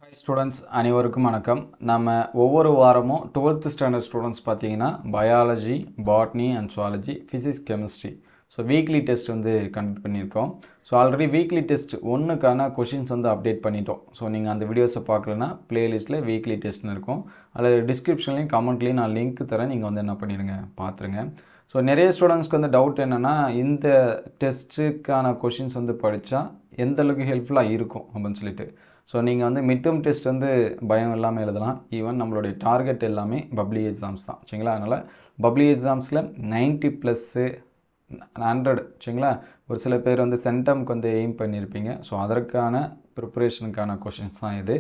Hi students அனைவருக்கும் வணக்கம். நம்ம ஒவ்வொரு வாரமும் 12th ஸ்டாண்டர்ட் ஸ்டூடெண்ட்ஸ் பார்த்தீங்கன்னா biology, botany and zoology, physics, chemistry weekly test conduct பண்ணியிருக்கோம். ஆல்ரெடி வீக்லி டெஸ்ட் ஒன்றுக்கான கொஷின்ஸ் அப்டேட் பண்ணிட்டோம். நீங்கள் அந்த வீடியோஸை பார்க்கலன்னா பிளேலிஸ்ட்டில் வீக்லி டெஸ்ட்னு இருக்கும். அதில் டிஸ்கிரிப்ஷன்லேயும் கமெண்ட்லேயும் நான் லிங்க் தரேன். நீங்கள் என்ன பண்ணிடுங்க, பார்த்துருங்க. நிறைய ஸ்டூடெண்ட்ஸ்க்கு டவுட் என்னென்னா, இந்த டெஸ்ட்டுக்கான கொஷின்ஸ் படித்தா எந்த அளவுக்கு ஹெல்ப்ஃபுல்லாக இருக்கும் அப்படின்னு சொல்லிட்டு. நீங்கள் மிட் டேர்ம் டெஸ்ட் பயம் இல்லாமல் எழுதலாம். ஈவன் நம்மளுடைய டார்கெட் எல்லாமே பப்ளிக் எக்ஸாம்ஸ் தான், சரிங்களா? அதனால் பப்ளிக் எக்ஸாம்ஸில் 90+, 100, சரிங்களா? ஒரு சில பேர் சென்டம்க்கு எய்ம் பண்ணியிருப்பீங்க. அதற்கான ப்ரிப்பரேஷனுக்கான கொஷின்ஸ் தான் இது.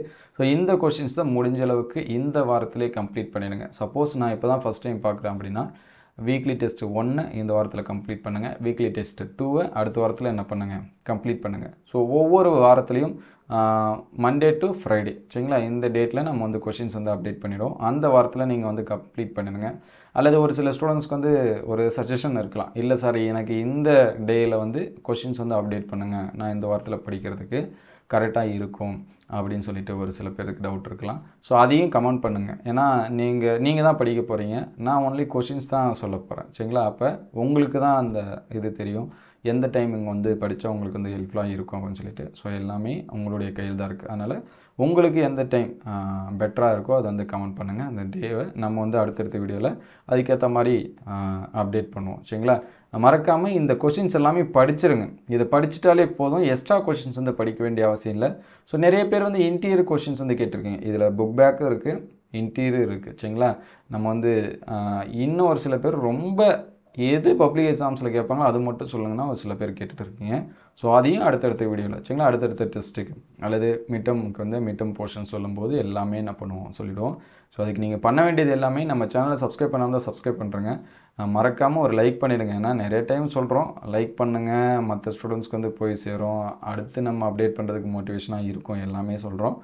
இந்த கொஷின்ஸை முடிஞ்ச அளவுக்கு இந்த வாரத்திலே கம்ப்ளீட் பண்ணிடுங்க. சப்போஸ் நான் இப்போ தான் ஃபஸ்ட் டைம் பார்க்குறேன் அப்படின்னா, வீக்லி டெஸ்ட் 1 இந்த வாரத்தில் கம்ப்ளீட் பண்ணுங்கள். வீக்லி டெஸ்ட் 2 அடுத்த வாரத்தில் என்ன பண்ணுங்கள், கம்ப்ளீட் பண்ணுங்கள். ஒவ்வொரு வாரத்துலேயும் மண்டே டு ஃப்ரைடே, சரிங்களா? இந்த டேட்டில் நம்ம கொஷின்ஸ் அப்டேட் பண்ணிவிடுவோம். அந்த வாரத்தில் நீங்கள் கம்ப்ளீட் பண்ணிடுங்க. அல்லது ஒரு சில ஸ்டூடெண்ட்ஸ்க்கு ஒரு சஜஷன் இருக்கலாம், இல்லை சார் எனக்கு இந்த டேயில் கொஷின்ஸ் அப்டேட் பண்ணுங்கள், நான் இந்த வாரத்தில் படிக்கிறதுக்கு கரெக்டாக இருக்கும் அப்படின்னு சொல்லிட்டு ஒரு சில பேருக்கு டவுட் இருக்கலாம். அதையும் கமெண்ட் பண்ணுங்கள். ஏன்னா நீங்கள் தான் படிக்க போகிறீங்க, நான் ஒன்லி கொஷின்ஸ் தான் சொல்ல போகிறேன், சரிங்களா? அப்போ உங்களுக்கு தான் அந்த இது தெரியும், எந்த டைமிங் படித்தா உங்களுக்கு ஹெல்ப்ஃபுல்லாக இருக்கும் அப்படின்னு சொல்லிட்டு. எல்லாமே உங்களுடைய கையில் தான் இருக்குது. அதனால் உங்களுக்கு எந்த டைம் பெட்டராக இருக்கோ அதை கமெண்ட் பண்ணுங்கள். அந்த டேவை நம்ம அடுத்தடுத்த வீடியோவில் அதுக்கேற்ற மாதிரி அப்டேட் பண்ணுவோம், சரிங்களா? மறக்காமல் இந்த கொஷின்ஸ் எல்லாமே படிச்சிருங்க. இதை படிச்சிட்டாலே போதும், எக்ஸ்ட்ரா கொஷின்ஸ் படிக்க வேண்டிய அவசியம் இல்லை. நிறைய பேர் இன்டீரியர் கொஷின்ஸ் கேட்டிருக்கீங்க. இதில் புக் பேக்கும் இருக்குது, இன்டீரியர் இருக்குது, சரிங்களா? நம்ம இன்னும் ஒரு சில பேர் ரொம்ப எது பப்ளிக் எக்ஸாம்ஸில் கேட்பாங்களோ அது மட்டும் சொல்லுங்கன்னா ஒரு சில பேர் கேட்டுட்டு இருக்கீங்க. அதையும் அடுத்தடுத்த வீடியோவில், சரிங்களா? அடுத்தடுத்த டெஸ்ட்டுக்கு அல்லது மிட்டமுக்கு மிட்டம் போர்ஷன் சொல்லும்போது எல்லாமே என்ன பண்ணுவோம் சொல்லிவிடுவோம். அதுக்கு நீங்கள் பண்ண வேண்டியது எல்லாமே, நம்ம சேனலை சப்ஸ்கிரைப் பண்ணாமல் சப்ஸ்கிரைப் பண்ணுறேங்க. மறக்காமல் ஒரு லைக் பண்ணிவிடுங்க. ஏன்னா நிறைய டைம் சொல்கிறோம், லைக் பண்ணுங்கள், மற்ற ஸ்டூடெண்ட்ஸ்க்கு போய் சேரும், அடுத்து நம்ம அப்டேட் பண்ணுறதுக்கு மோட்டிவேஷனாக இருக்கும், எல்லாமே சொல்கிறோம்.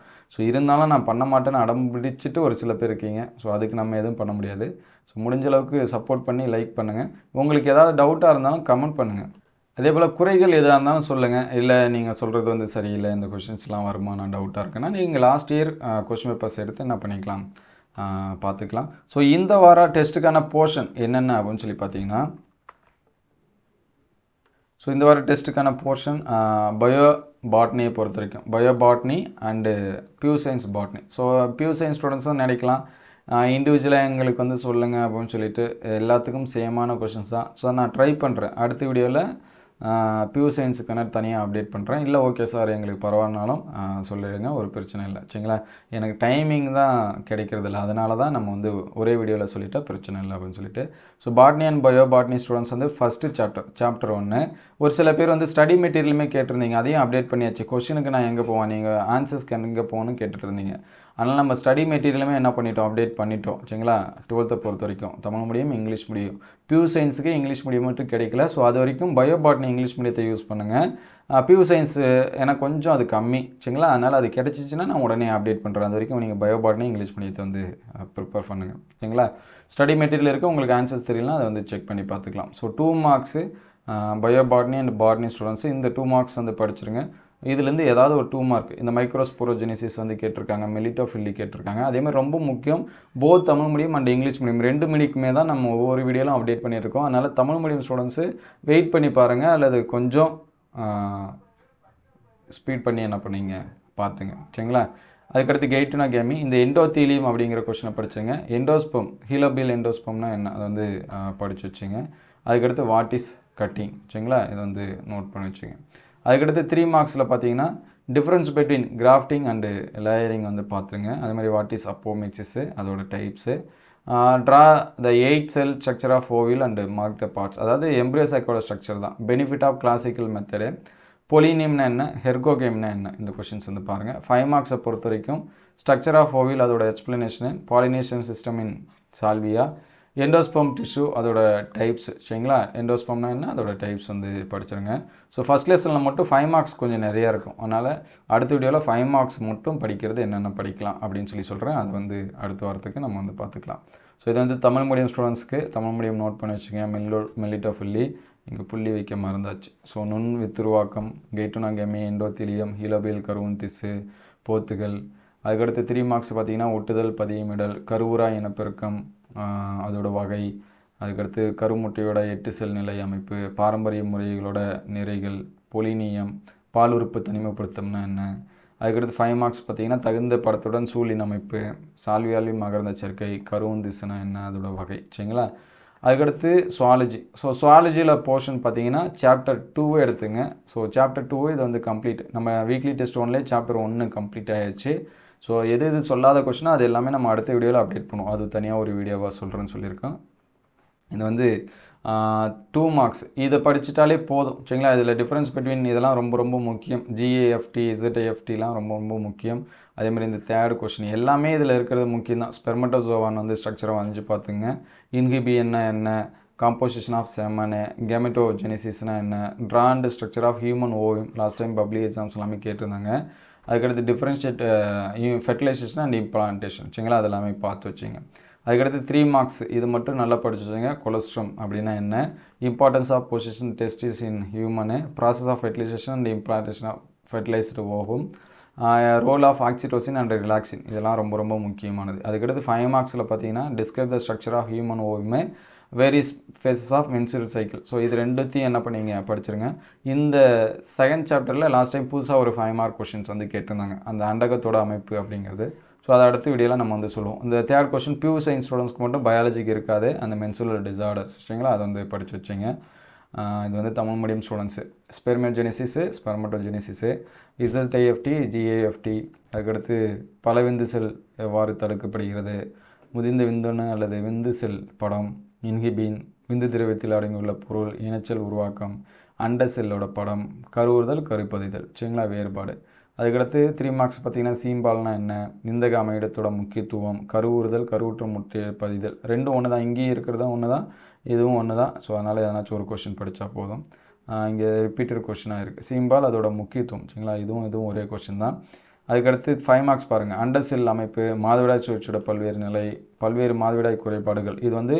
இருந்தாலும் நான் பண்ண மாட்டேன்னு அடம் பிடிச்சிட்டு ஒரு சில பேர் இருக்கீங்க. அதுக்கு நம்ம எதுவும் பண்ண முடியாது. முடிஞ்ச அளவுக்கு சப்போர்ட் பண்ணி லைக் பண்ணுங்கள். உங்களுக்கு ஏதாவது டவுட்டாக இருந்தாலும் கமெண்ட் பண்ணுங்கள். அதே போல் குறைகள் எதாக இருந்தாலும் சொல்லுங்கள். இல்லை நீங்கள் சொல்கிறது சரியில்லை, இந்த கொஷின்ஸ்லாம் வருமா, நான் டவுட்டாக இருக்குன்னா நீங்கள் லாஸ்ட் இயர் கொஷின் பேப்பர்ஸ் எடுத்து என்ன பண்ணிக்கலாம், பார்த்துக்கலாம். இந்த வார டெஸ்ட்டுக்கான போர்ஷன் என்னென்ன அப்படின்னு சொல்லி பார்த்தீங்கன்னா, இந்த வார டெஸ்ட்டுக்கான போர்ஷன் பயோ பாட்னியை பொறுத்த வரைக்கும் bio botany and pure science botany. Pure science ஸ்டூடெண்ட்ஸும் நினைக்கலாம், இண்டிவிஜுவலாக எங்களுக்கு சொல்லுங்கள் அப்படின்னு சொல்லிட்டு. எல்லாத்துக்கும் சேமான கொஷின்ஸ் தான். நான் ட்ரை பண்ணுறேன், அடுத்த வீடியோவில் பியூர் சயின்ஸுக்கான தனியாக அப்டேட் பண்ணுறேன். இல்லை ஓகே சார் எங்களுக்கு பரவாயில்லைனாலும் சொல்லிடுங்க, ஒரு பிரச்சனை இல்லை, சரிங்களா? எனக்கு டைமிங் தான் கிடைக்கிறதில்ல, அதனால தான் நம்ம ஒரே வீடியோவில் சொல்லிட்டா பிரச்சனை இல்லை அப்படின்னு சொல்லிட்டு. Botany and bio botany students first chapter 1. ஒரு சில பேர் ஸ்டடி மெட்டீரியலுமே கேட்டிருந்தீங்க, அதையும் அப்டேட் பண்ணியாச்சு. கொஷினுக்கு நான் எங்கே போவேன், நீங்கள் ஆன்சர்ஸ்க்கு எங்கே போகணும்னு கேட்டுட்டு இருந்தீங்க. அதனால் நம்ம ஸ்டடி மெட்டீரியலுமே என்ன பண்ணிட்டோம், அப்டேட் பண்ணிட்டோம், சரிங்களா? 12th பொறுத்த வரைக்கும் தமிழ் மீடியம், இங்கிலீஷ் மீடியம். பியூர் சயின்ஸுக்கு இங்கிலீஷ் மீடியம் மட்டும் கிடைக்கல. அது வரைக்கும் பயோ பாட்னி இங்கிலீஷ் மீடியத்தை யூஸ் பண்ணுங்கள். பியூர் சயின்ஸ் எனக்கு கொஞ்சம் அது கம்மி, சரிங்களா? அதனால் அது கிடச்சிச்சின்னா நான் உடனே அப்டேட் பண்ணுறேன். அது வரைக்கும் நீங்கள் பயோ பாட்னி இங்கிலீஷ் மீடியத்தை ப்ரிப்பேர் பண்ணுங்கள், சரிங்களா? ஸ்டடி மெட்டீரியல் இருக்குது, உங்களுக்கு ஆன்சர்ஸ் தெரியலாம், அதை செக் பண்ணி பார்த்துக்கலாம். 2 marks bio botany and botany students இந்த 2 மார்க்ஸ் படிச்சிருங்க. இதுலேருந்து ஏதாவது ஒரு 2 மார்க் இந்த மைக்ரோஸ்போரோஜெனிசிஸ் கேட்டிருக்காங்க, மெலிட்டோஃபில்லி கேட்டிருக்காங்க. அதேமாதிரி ரொம்ப முக்கியம், both Tamil medium and English medium 2 மீடியக்குமே தான் நம்ம ஒவ்வொரு வீடியோலும் அப்டேட் பண்ணியிருக்கோம். அதனால் தமிழ் மீடியம் ஸ்டூடெண்ட்ஸு வெயிட் பண்ணி பாருங்கள், அல்லது கொஞ்சம் ஸ்பீட் பண்ணி என்ன பண்ணிங்க பார்த்துங்க, சரிங்களா? அதுக்கடுத்து கெய்ட்டுனா கேமி, இந்த எண்டோத்தீலியம் அப்படிங்கிற கொஷினை படிச்சுங்க. எண்டோஸ்பம், ஹீலோபியல் எண்டோஸ்பம்னா என்ன, அதை படித்து வச்சுங்க. அதுக்கடுத்து வாட் இஸ் கட்டிங், சரிங்களா? இதை நோட் பண்ணி வச்சுங்க. அதுக்கடுத்து 3 மார்க்ஸில் பார்த்தீங்கன்னா difference between grafting and layering பார்த்துருங்க. அதே மாதிரி வாட் இஸ் அப்போமிக்சிஸு, அதோட types. Draw the 8 cell structure of ovule and mark the parts, அதாவது எம்ப்ரியோ சைக்கோட ஸ்ட்ரக்சர் தான். பெனிஃபிட் ஆஃப் கிளாசிக்கல் மெத்தடு, பொலினியம்னா என்ன, ஹெர்கோகேம்னா என்ன, இந்த கொஷின்ஸ் பாருங்கள். 5 மார்க்ஸை பொறுத்த வரைக்கும் ஸ்ட்ரக்சர் ஆஃப் ஓவில் அதோட எக்ஸ்பிளனேஷனு, பாலினேஷன் சிஸ்டம் இன் சால்வியா, எண்டோஸ்பம் டிஷ்யூ அதோட டைப்ஸ், சரிங்களா? எண்டோஸ்பம்னா என்ன, அதோட டைப்ஸ் படிச்சிருங்க. ஃபஸ்ட் லெசனில் மட்டும் 5 மார்க்ஸ் கொஞ்சம் நிறையா இருக்கும். அதனால் அடுத்த வீடியோவில் 5 மார்க்ஸ் மட்டும் படிக்கிறது என்னென்ன படிக்கலாம் அப்படின்னு சொல்கிறேன். அது அடுத்த வாரத்துக்கு நம்ம பார்த்துக்கலாம். இது தமிழ் மீடியம் ஸ்டூடெண்ட்ஸ்க்கு தமிழ் மீடியம் நோட் பண்ணி வச்சுங்க. மெலிட்டோஃபில்லி இங்கே புள்ளி வைக்க மறந்தாச்சு. நுண் வித்துருவாக்கம், கெய்ட்டுனா கேமி, எண்டோத்தீலியம், ஹீலோபியல் கருவுன் திசு, போத்துகள், அதுக்கடுத்து 3 மார்க்ஸ் பார்த்தீங்கன்னா ஒட்டுதல், பதியமிடல், கருவுராய் இனப்பெருக்கம், அதோட வகை, அதுக்கடுத்து கருமுட்டையோட 8 செல் நிலை அமைப்பு, பாரம்பரிய முறைகளோட நிறைகள், பொலினியம், பால் உறுப்பு தனிமைப்படுத்தம்னா என்ன, அதுக்கடுத்து 5 மார்க்ஸ் பார்த்தீங்கன்னா தகுந்த படத்துடன் சூழின் அமைப்பு, சால்வியாலி மகரந்த சேர்க்கை, கருவுந்திசுனா என்ன, அதோட வகை. சரிங்களா? அதுக்கடுத்து சுவாலஜி. ஸோ சுவாலஜியில் போர்ஷன் பார்த்தீங்கன்னா சாப்டர் 2 எடுத்துங்க. ஸோ சாப்டர் 2 இது வந்து கம்ப்ளீட். நம்ம வீக்லி டெஸ்ட் 1லேயே சாப்டர் 1 கம்ப்ளீட் ஆகிடுச்சு. ஸோ எது எது சொல்லாத கொஸ்டினோ அது எல்லாமே நம்ம அடுத்த வீடியோவில் அப்டேட் பண்ணுவோம். அது தனியாக ஒரு வீடியோவாக சொல்கிறேன்னு சொல்லியிருக்கோம். இது வந்து 2 மார்க்ஸ். இதை படிச்சுட்டாலே போதும். சரிங்களா? இதில் டிஃப்ரென்ஸ் பிட்வீன் இதெல்லாம் ரொம்ப ரொம்ப முக்கியம். ஜிஏஎஃப்டி, இசட்ஏஎஃப்டிலாம் ரொம்ப ரொம்ப முக்கியம். அதேமாதிரி இந்த தேர்ட் கொஸ்டின் எல்லாமே இதில் இருக்கிறது முக்கியம் தான். ஸ்பெர்மட்டோசோவான் வந்து ஸ்ட்ரக்சரை வந்து பார்த்துங்க. இன்ஹிபியன்னா என்ன, காம்போசிஷன் ஆஃப் செமனு, கெமெட்டோஜெனிசிஸ்னா என்ன, ட்ராண்ட் ஸ்ட்ரக்சர் ஆஃப் ஹியூமன் ஓவியம், லாஸ்ட் டைம் பப்ளிக் எக்ஸாம்ஸ் எல்லாமே கேட்டிருந்தாங்க. அதுக்கடுத்து டிஃப்ரென்ஷியேட் ஃபெர்டிலைசேஷன் அண்ட் இம்ப்ளான்டேஷன். சரிங்களா? அதெல்லாமே பார்த்து வச்சுங்க. அதுக்கடுத்து 3 மார்க்ஸ். இது மட்டும் நல்லா படிச்சு வச்சுங்க. கொலஸ்ட்ரம் அப்படின்னா என்ன, importance of position testis in human, process of fertilisation and implantation of fertilised ovum, role of oxytocin and relaxin, இதெல்லாம் ரொம்ப ரொம்ப முக்கியமானது. அதுக்கடுத்து 5 மார்க்ஸில் பார்த்தீங்கன்னா describe the structure of human ஓவுமே, various phases of menstrual cycle. So இது ரெண்டுத்தையும் என்ன பண்ணீங்க படிச்சிருங்க. இந்த செகண்ட் சாப்டரில் லாஸ்ட் டைம் புதுசாக ஒரு 5 மார்க் கொஷின்ஸ் வந்து கேட்டிருந்தாங்க, அந்த அண்டகத்தோட அமைப்பு அப்படிங்கிறது. ஸோ அதை அடுத்த வீடியோவில் நம்ம வந்து சொல்லுவோம். இந்த தேர்ட் கொஸ்டின் பியூர் சயின்ஸ் ஸ்டூடெண்ட்ஸ்க்கு மட்டும் பயாலஜிக்கு இருக்காது, அந்த மென்சுரல் டிசார்டர்ஸ். சரிங்களா? அதை வந்து படித்து வச்சிங்க. இது வந்து தமிழ் மீடியம் ஸ்டூடெண்ட்ஸு. ஸ்பெர்மோஜெனிசிஸு, ஸ்பெர்மட்டோஜெனிசிஸு, இசட்ஐஎஃப்டி, ஜிஏஎஃப்டி, அதுக்கடுத்து பலவிந்து செல் எவ்வாறு தடுக்கப்படுகிறது, முதிர்ந்த விந்தணு அல்லது விந்து செல் படம், இன்ஹிபின், விந்து திரவத்தில் அடங்கியுள்ள பொருள், இனச்சல் உருவாக்கம், அண்ட செல்லோட படம், கருவுறுதல், கருப்பதிதல். சரிங்களா? வேறுபாடு. அதுக்கடுத்து 3 மார்க்ஸ் பார்த்தீங்கன்னா சீம்பால்னா என்ன, விந்தக அமையிடத்தோட முக்கியத்துவம், கருவுறுதல், கருவுற்ற முட்டை பதிதல், ரெண்டும் ஒன்று தான். இங்கேயும் இருக்கிறதா ஒன்று தான், இதுவும் ஒன்று தான். ஸோ அதனால் எதனாச்சும் ஒரு கொஷின் படித்தா போதும். இங்கே ரிப்பீட்டட் கொஷினாக இருக்குது. சீம்பால் அதோட முக்கியத்துவம். சரிங்களா? இதுவும் ஒரே கொஷின் தான். அதுக்கடுத்து 5 மார்க்ஸ் பாருங்கள். அண்டர் செல் அமைப்பு, மாதவிடாய் சுழற்சியோட பல்வேறு நிலை, பல்வேறு மாதவிடாய் குறைபாடுகள். இது வந்து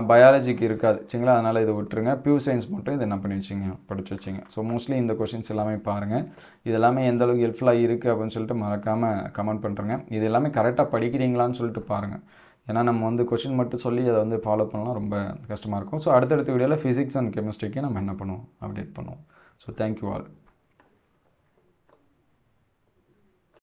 பயாலஜிக்கு இருக்காது. சரிங்களா? அதனால் இதை விட்டுருங்க. பியூர் சயின்ஸ் மட்டும் இதை என்ன பண்ணி வச்சிங்க, படித்து வச்சிங்க. ஸோ மோஸ்ட்லி இந்த கொஷின்ஸ் எல்லாமே பாருங்கள். இது எல்லாமே எந்த அளவுக்கு ஹெல்ப்ஃபுல்லாக இருக்குது அப்படின்னு சொல்லிட்டு மறக்காமல் கமெண்ட் பண்ணுறேங்க. இது எல்லாமே கரெக்டாக படிக்கிறீங்களான்னு சொல்லிட்டு பாருங்கள். ஏன்னா நம்ம வந்து கொஷின் மட்டும் சொல்லி அதை வந்து ஃபாலோ பண்ணலாம் ரொம்ப கஷ்டமாக இருக்கும். ஸோ அடுத்தடுத்த வீடியோவில் ஃபிசிக்ஸ் அண்ட் கெமிஸ்ட்ரிக்கு நம்ம என்ன பண்ணுவோம், அப்டேட் பண்ணுவோம். So thank you all.